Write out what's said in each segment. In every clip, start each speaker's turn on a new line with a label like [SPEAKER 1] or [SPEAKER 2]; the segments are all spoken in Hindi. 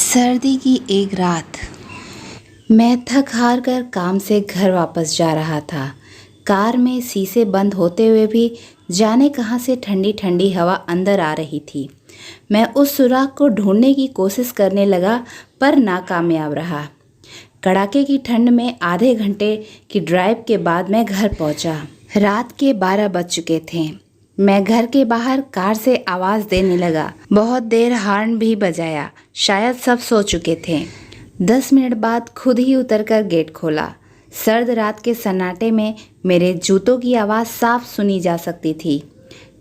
[SPEAKER 1] सर्दी की एक रात मैं थक हार कर काम से घर वापस जा रहा था। कार में शीशे बंद होते हुए भी जाने कहाँ से ठंडी ठंडी हवा अंदर आ रही थी। मैं उस सुराख को ढूंढने की कोशिश करने लगा पर नाकामयाब रहा। कड़ाके की ठंड में आधे घंटे की ड्राइव के बाद मैं घर पहुंचा। रात के 12 बज चुके थे। मैं घर के बाहर कार से आवाज़ देने लगा। बहुत देर हॉर्न भी बजाया। शायद सब सो चुके थे। 10 मिनट बाद खुद ही उतरकर गेट खोला। सर्द रात के सन्नाटे में मेरे जूतों की आवाज़ साफ सुनी जा सकती थी।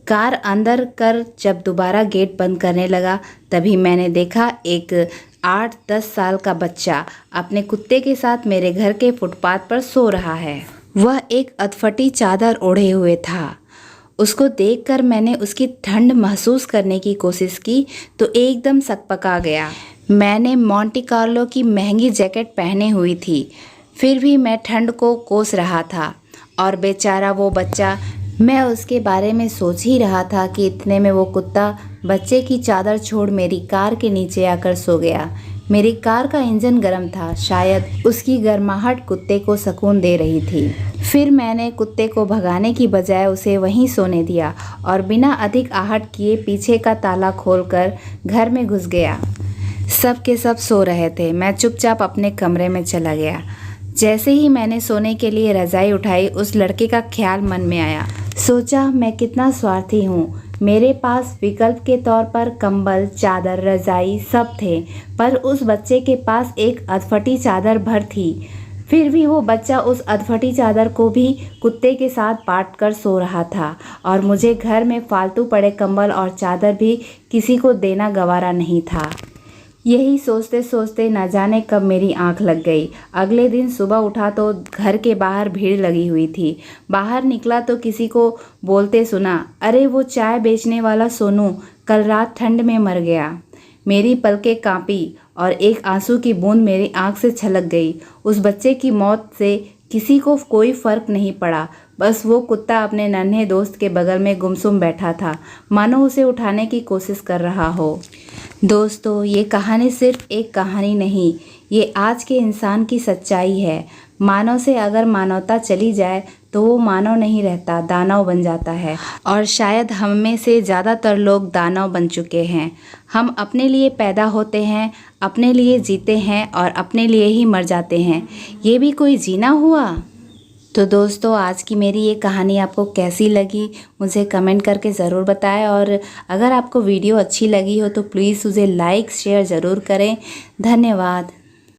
[SPEAKER 1] कार अंदर कर जब दोबारा गेट बंद करने लगा तभी मैंने देखा एक 8-10 साल का बच्चा अपने कुत्ते के साथ मेरे घर के फुटपाथ पर सो रहा है। वह एक अधफटी चादर ओढ़े हुए था। उसको देखकर मैंने उसकी ठंड महसूस करने की कोशिश की तो एकदम सकपका गया। मैंने मोंटे कार्लो की महंगी जैकेट पहने हुई थी, फिर भी मैं ठंड को कोस रहा था। और बेचारा वो बच्चा, मैं उसके बारे में सोच ही रहा था कि इतने में वो कुत्ता बच्चे की चादर छोड़ मेरी कार के नीचे आकर सो गया। मेरी कार का इंजन गर्म था, शायद उसकी गर्माहट कुत्ते को सुकून दे रही थी। फिर मैंने कुत्ते को भगाने की बजाय उसे वहीं सोने दिया और बिना अधिक आहट किए पीछे का ताला खोलकर घर में घुस गया। सब के सब सो रहे थे। मैं चुपचाप अपने कमरे में चला गया। जैसे ही मैंने सोने के लिए रजाई उठाई उस लड़के का ख्याल मन में आया। सोचा मैं कितना स्वार्थी हूँ। मेरे पास विकल्प के तौर पर कंबल, चादर, रजाई सब थे, पर उस बच्चे के पास एक अधफटी चादर भर थी। फिर भी वो बच्चा उस अधफटी चादर को भी कुत्ते के साथ बांट कर सो रहा था और मुझे घर में फालतू पड़े कंबल और चादर भी किसी को देना गवारा नहीं था। यही सोचते सोचते न जाने कब मेरी आंख लग गई। अगले दिन सुबह उठा तो घर के बाहर भीड़ लगी हुई थी। बाहर निकला तो किसी को बोलते सुना, अरे वो चाय बेचने वाला सोनू कल रात ठंड में मर गया। मेरी पलकें कांपी और एक आंसू की बूंद मेरी आंख से छलक गई। उस बच्चे की मौत से किसी को कोई फर्क नहीं पड़ा, बस वो कुत्ता अपने नन्हे दोस्त के बगल में गुमसुम बैठा था, मानो उसे उठाने की कोशिश कर रहा हो। दोस्तों, ये कहानी सिर्फ एक कहानी नहीं, ये आज के इंसान की सच्चाई है। मानव से अगर मानवता चली जाए तो वो मानव नहीं रहता, दानव बन जाता है। और शायद हम में से ज़्यादातर लोग दानव बन चुके हैं। हम अपने लिए पैदा होते हैं, अपने लिए जीते हैं और अपने लिए ही मर जाते हैं। ये भी कोई जीना हुआ? तो दोस्तों, आज की मेरी ये कहानी आपको कैसी लगी मुझे कमेंट करके ज़रूर बताएं। और अगर आपको वीडियो अच्छी लगी हो तो प्लीज़ उसे लाइक शेयर ज़रूर करें। धन्यवाद।